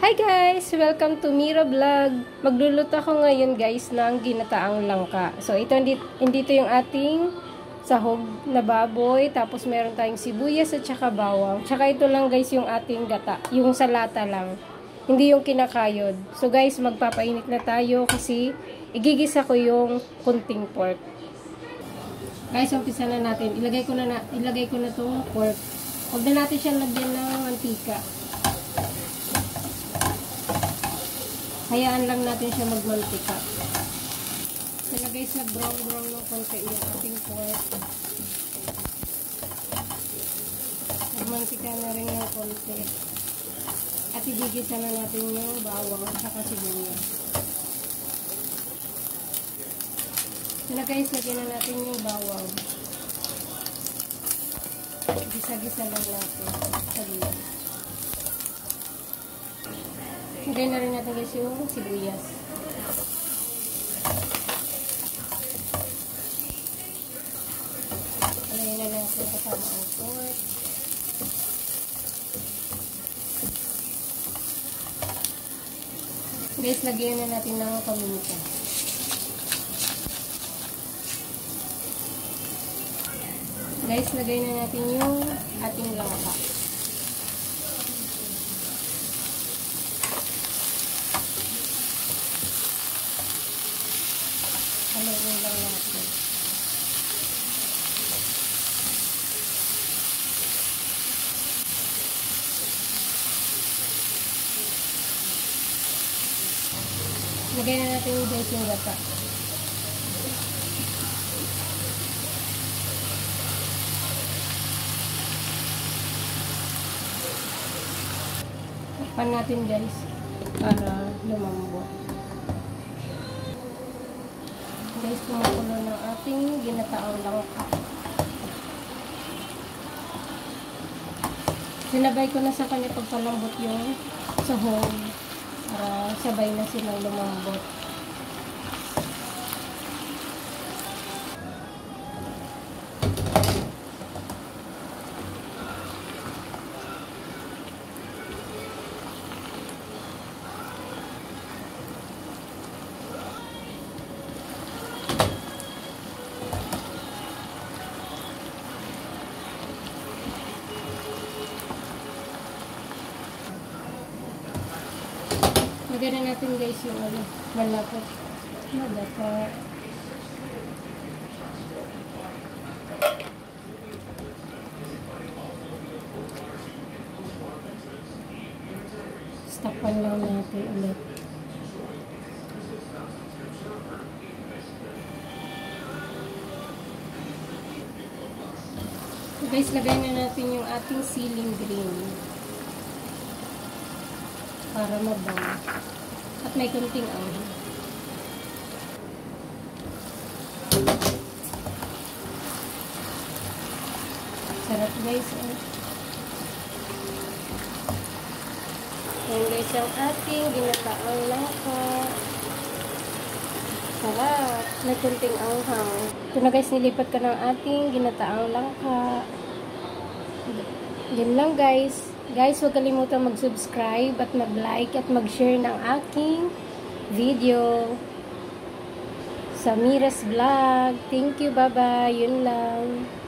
Hi guys! Welcome to Mira Vlog. Magluluto ako ngayon guys ng ginataang langka. So ito dito yung ating sahog na baboy. Tapos meron tayong sibuyas at saka bawang. Tsaka ito lang guys yung ating gata. Yung salata lang. Hindi yung kinakayod. So guys, magpapainit na tayo kasi igigisa ko yung kunting pork. Guys, umpisa na natin. Ilagay ko na tong pork. Huwag na natin siyang lagyan ng mantika. Hayaan lang natin siya magmantika. So na guys, nag-brown ng konti yung ating pork. Magmantika na rin ng konti. At igigisa na natin yung bawang at saka sibuyas. So na guys, lagyan na natin yung bawang. Gisa-gisa lang natin. Sibuyas. Lagay na rin natin guys yung sibuyas. Lagay na natin kasama ang pork. Guys, lagyan na natin ng paminta. Guys, lagay na natin yung ating langka. Haluin lang natin. Lagay na natin yung gata. Takpan natin guys para lumambot. Guys, kumukulo ng ating ginataang langka. Sinabay ko na sa kanya pagpalambot yung sahog para sabay na silang lumambot. Lagyan na natin guys yung malapot na gata. Tapan lang natin ulit. Guys, lagay na natin yung ating ceiling green para mabango. At may kunting angin. Sarap guys. Yan guys ang ating ginataang langka. Sarap. May kunting anghang. Ito na guys, nilipat ka ng ating ginataang langka. Yan lang guys. Guys, huwag kalimutan mag-subscribe at mag-like at mag-share ng aking video sa Mira's Vlog. Thank you, bye-bye. Yun lang.